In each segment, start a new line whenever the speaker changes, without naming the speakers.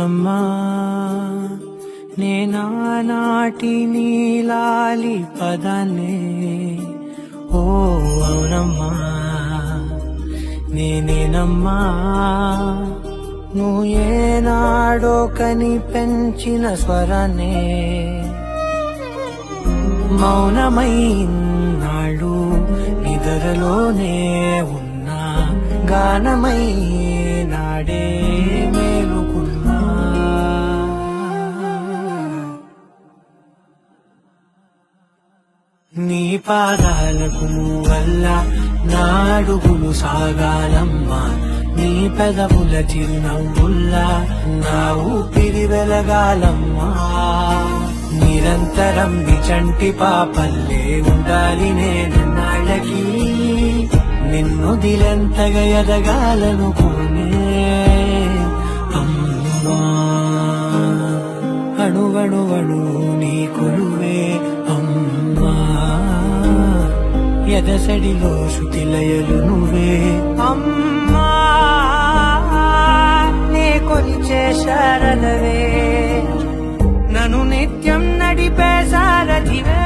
నేనేనమ్మా నేనానాటి నీలాలి పదాన్నే ఓ అవునమ్మా నేనేనమ్మా నువ్వు ఏనాడో కని పెంచిన స్వరాన్నే మౌనమైనాడు నిద్రలోనే ఉన్నా గానమై నాడే మేలుకున్నా నీ పాదాలకు వల్ల నా అడుగులు సాగాలమ్మా నీ పెదవుల చిరునవ్వుల్లా నా ఊపిరి వెలగాలమ్మా నిరంతరం నీ చంటి పాపల్లే ఉండాలి నేను నాళ్ళకి నిన్ను దిలెంతగా ఎదగాలనుకునే అమ్మా అణువణువణు నీ కొలువే అమ్మా ఎదసడిలో శృతిలయలు నువ్వే అమ్మా నే కొలిచే శారదవే నన్ను నిత్యం నడిపే సారథివే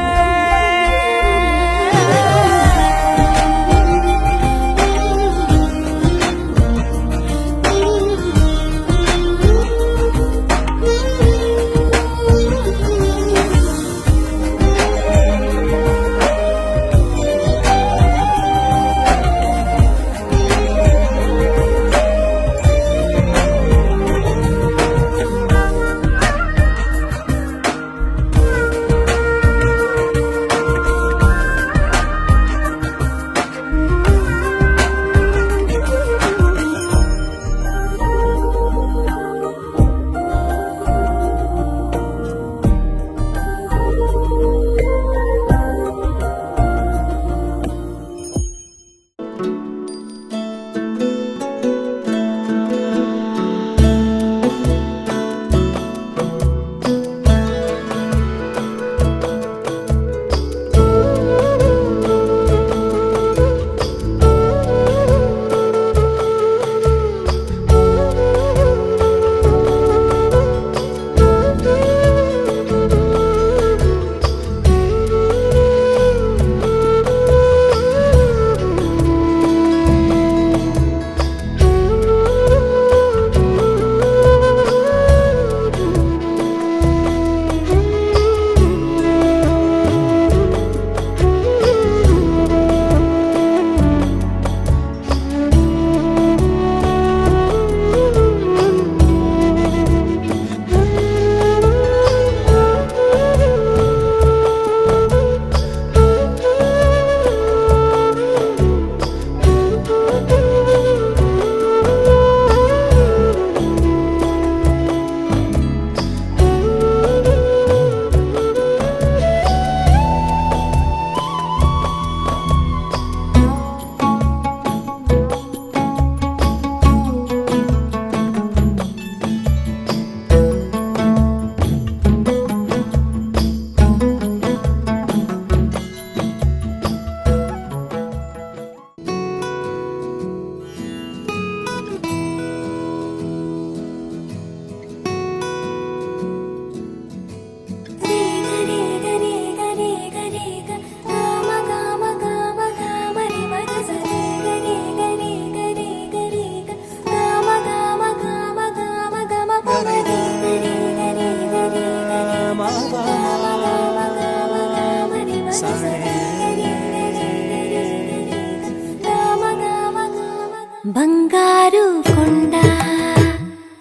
బంగారు కొండ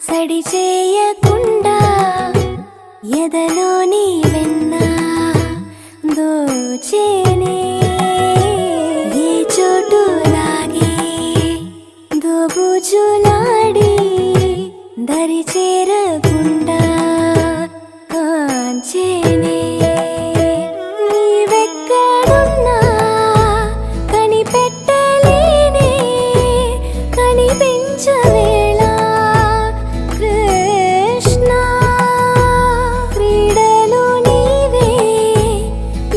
సడి చేయకుండా ఎదలోని వెన్న దోచేనే ఏ చోటు లాగే దోబుజులాడి దరి చేరకుండా కాంచేనే నీవెక్కడున్నా కనిపెట్టలేనే కనిపించవేళ కృష్ణ క్రీడలు నీవే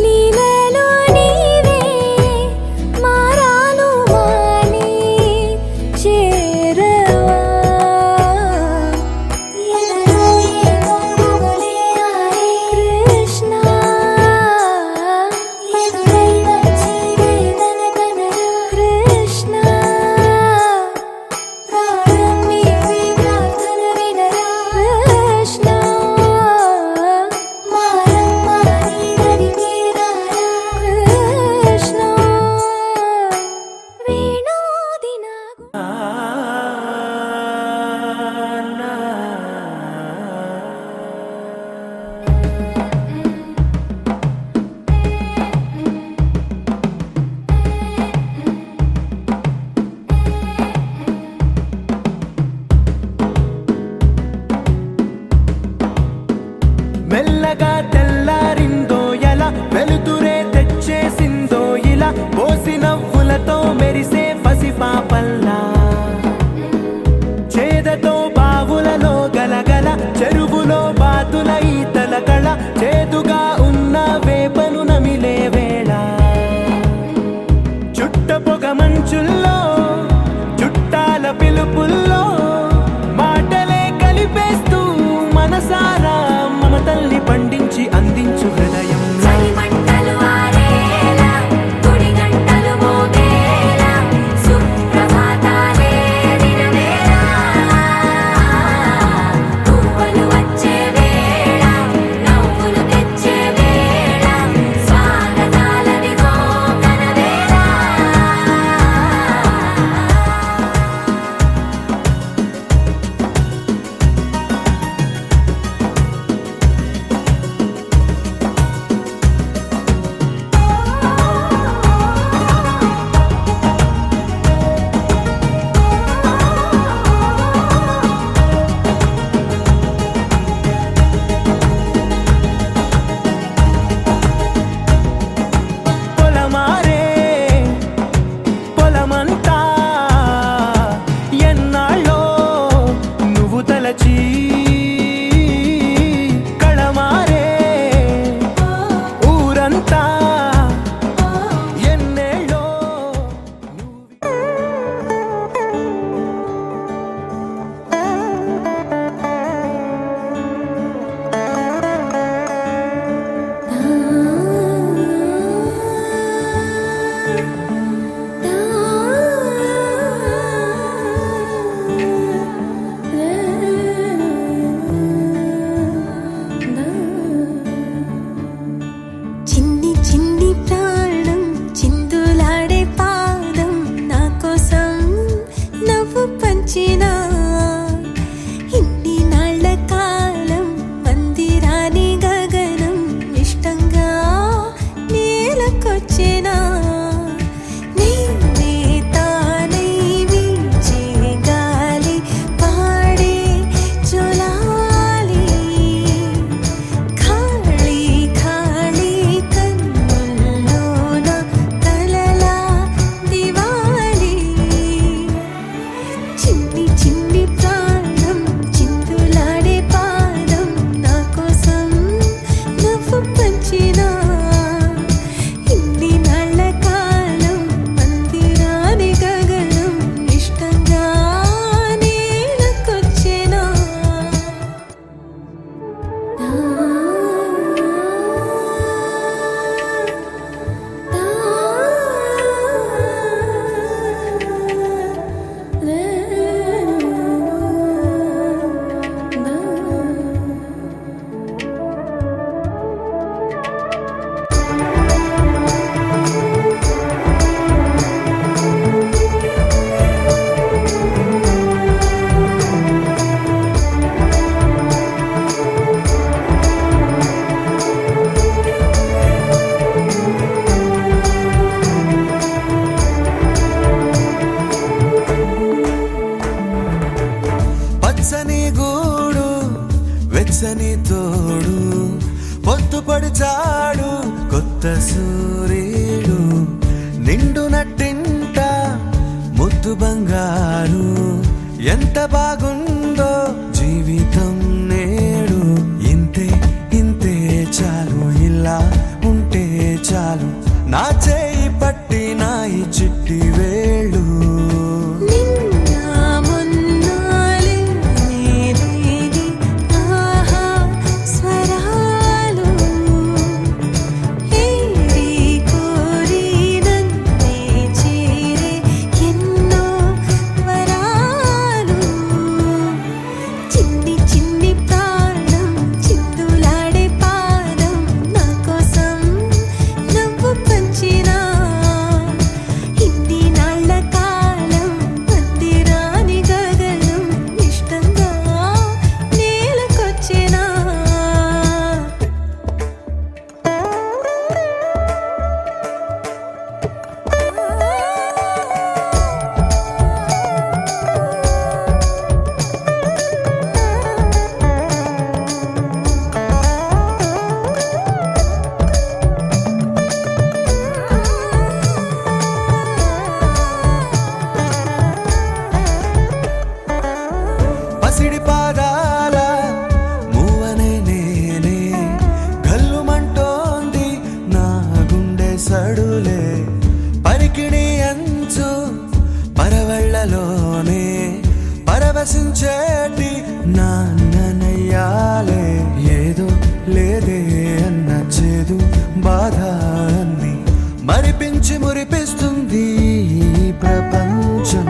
లీలలు నీవే మారాను మాని చేరవా
పచ్చని గూడు వెచ్చని తోడు పొత్తు పడిచాడు కొత్త సూర్యుడు నిండు నట్టింట ముద్దు బంగారు ఎంత బాగుందో జీవితం నేడు ఇంతే ఇంతే చాలు ఇలా ఉంటే చాలు నా చేయి పట్టి నా ఈ చిట్టి వేళ్ళు పసిడి పాదాల మూవనే నేనే గల్లుమంటోంది నా గుండె సడులే పరికిణి అంచు పరవళ్ళలోనే పరవశించేటి నాన్ననయ్యాలే ఏదో లేదే అన్న చేదు బాధ అన్ని మరిపించి మురిపిస్తుంది ఈ ప్రపంచం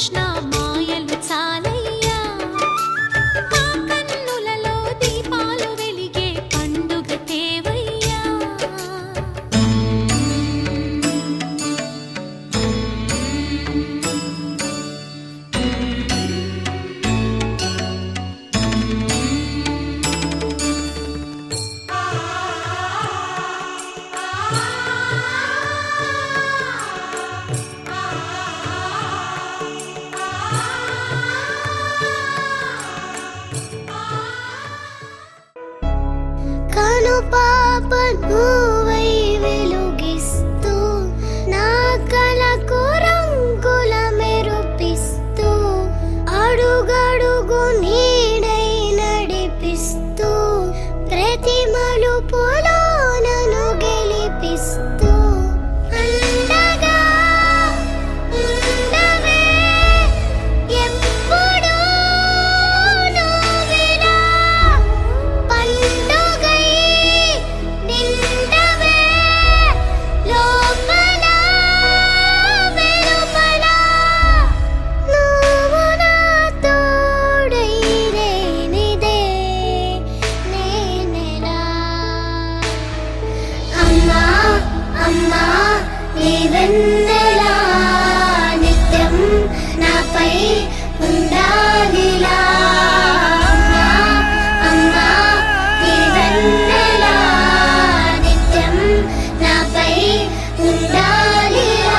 కృష్ణ మాయలు చాలయ్యా మా కన్నులలో దీపాలు వెలిగే పండుగ తేవయ్యా కను పాప నువ్వై వెలుగిస్తూ నా కలకు రంగుల మెరుపిస్తూ అడుగడుగు నీడై నడిపిస్తూ ప్రతి మలుపులో నన్ను గెలిపిస్తూ అండగా ఉండవే ఎప్పుడూ నువ్విలా పండుగై నిండవే లోపల వెలుపల నువ్వు నా తోడై లేనిదే నేనెలా అమ్మా అమ్మా నీ వెన్నెలా నిత్యం నాపై ఉండాలిలా అమ్మా అమ్మా నీ వెన్నెలా నిత్యం నాపై ఉండాలిలా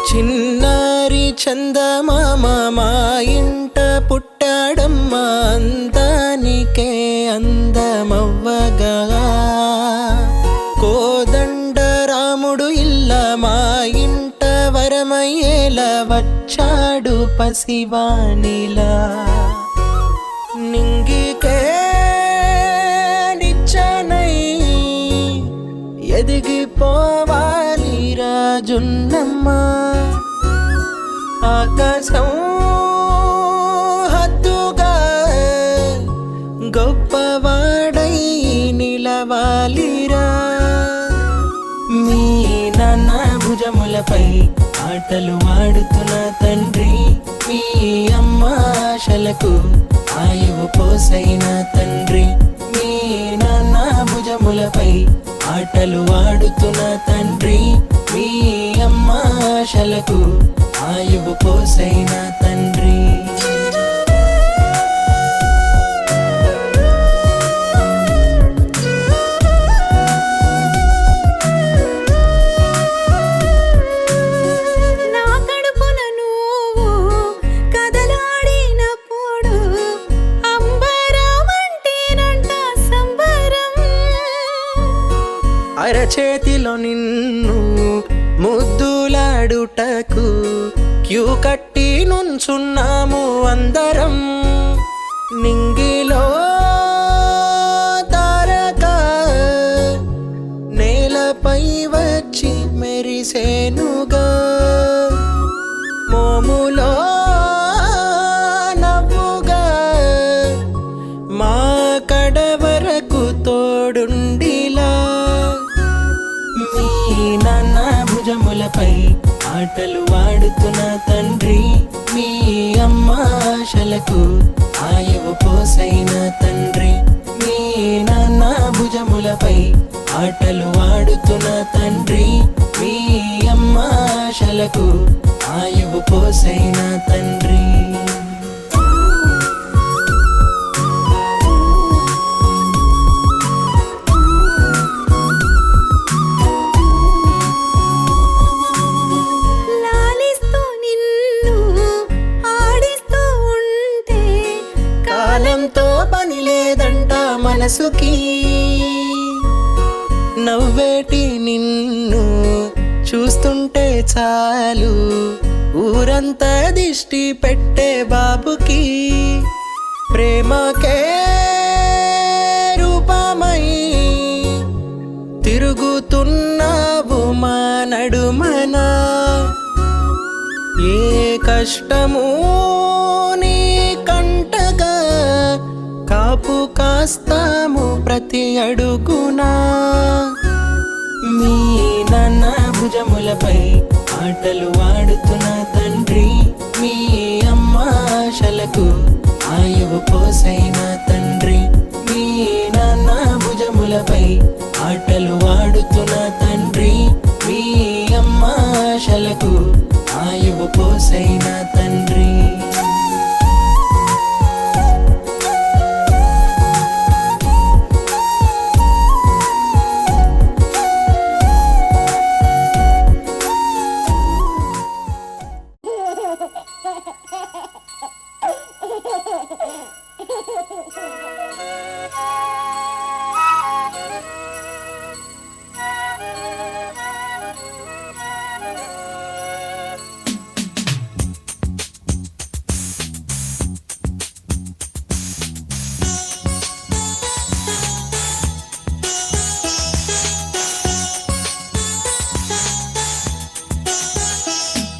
చిన్నారి చందమామ మా ఇంట పుట్టాడమ్మా అందానికే అందమవ్వగా కోదండ రాముడు ఇల్ల మా ఇంట వరమయ్యేలా వచ్చాడు పసివానిలా నింగికే నిచ్చనై ఎదిగిపోవాలి రాజున్నమ్మ ఆకాశం హద్దుగా గొప్పవాడై నిలవాలిరా మీ నాన్న భుజములపై ఆటలు ఆడుతున్న తండ్రి మీ అమ్మ ఆశలకు ఆయువు పోసైన తండ్రి మీ నాన్న భుజములపై ఆటలు ఆడుతున్న తండ్రి మీ అమ్మ ఆశలకు ఆయువు పోసైన తండ్రి
నా కడుపున నువ్వు కదలాడినప్పుడు అంబరమంటేనంట సంబరం
అరచేతిలో నిన్ను ముద్దులాడుటకు క్యూ కట్టి నుంచున్నాము అందరం నింగిలో తారక నేలపై వచ్చి మెరిసేనుగా మోములో నవ్వుగా మా కడ వరకు తోడుండిలా మీ నాన్న భుజములపై ఆటలు ఆడుతున్న తండ్రి మీ అమ్మ ఆశలకు ఆయువు పోసైన తండ్రి మీ నాన్న భుజములపై ఆటలు ఆడుతున్న తండ్రి మీ అమ్మ ఆశలకు ఆయువు పోసైన తండ్రి
లాలిస్తూ నిన్ను ఆడిస్తూ ఉంటే
కాలంతో పని లేదంట మనసుకి నవ్వేటి నిన్ను చూస్తుంటే చాలు ఊరంతా దిష్టి పెట్టే బాబుకి ప్రేమకే రూపం కష్టము నీ కంటగా కాపు కాస్తాము ప్రతి అడుగునా మీ నాన్న భుజములపై ఆటలు ఆడుతున్న తండ్రి మీ అమ్మ ఆశలకు ఆయువు పోసైన తండ్రి మీ నాన్న భుజములపై ఆటలు ఆడుతున్న తండ్రి మీ అమ్మ ఆశలకు ఆయువు పోసైన తండ్రి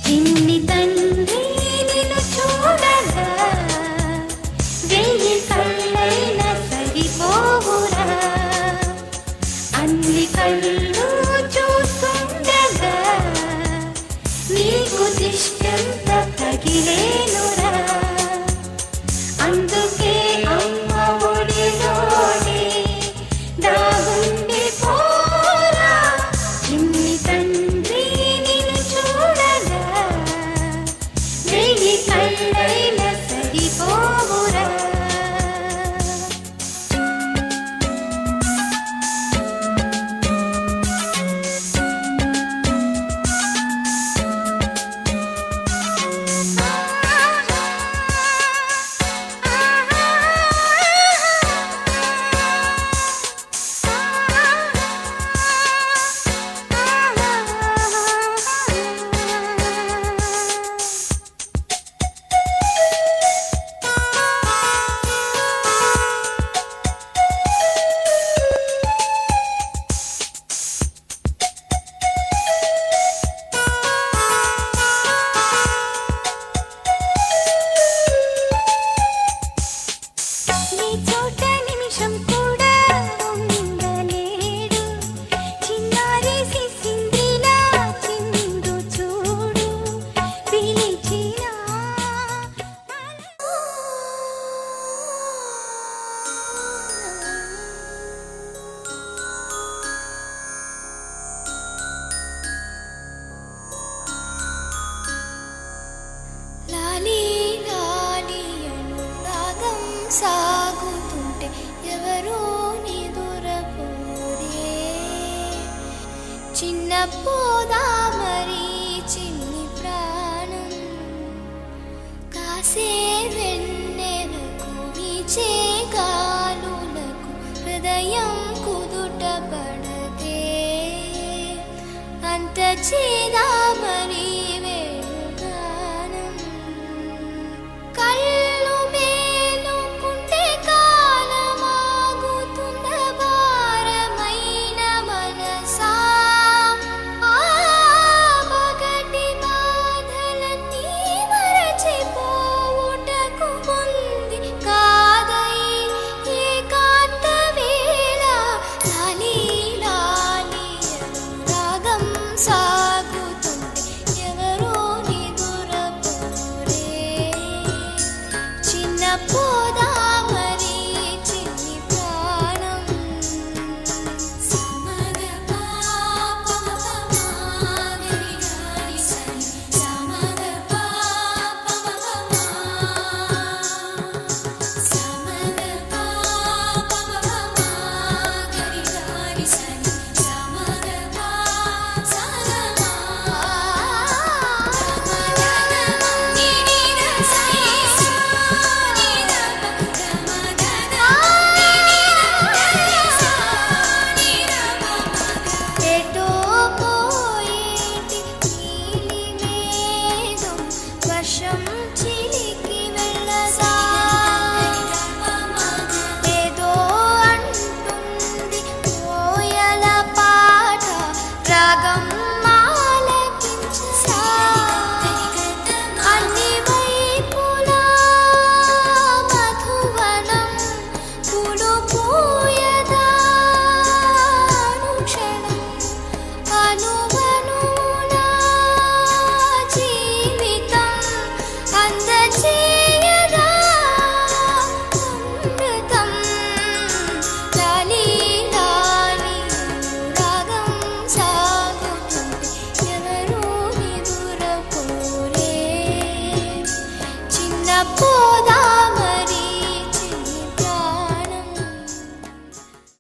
చిన్ని తండ్రి నిన్ను చూడగా వెయ్యి కళ్ళైనా సరిపోవురా అన్ని కళ్ళు చూస్తుండగా నీకు దిష్టంత తగిలేనురా అందుకే అమ్మ ఒడిలోనే దాగుండి పోరా చిన్ని తండ్రి నిన్ను చూడగా వెయ్యి కళ్ళైనా సరిపోవురా నీ చోట నిమిషం కూడా ఉండలేడు చిన్నారి సిసింద్రిలా చిందు చూడు పిలిచినా లాలి లాలి అనురాగం సాగుతుంటే ఎవరో నిదురపోరే చిన్న పోదా మరి చిన్ని ప్రాణం కాసే వెన్నెలకు వీచే గాలులకు హృదయం కుదుట పడదే అంత చేదా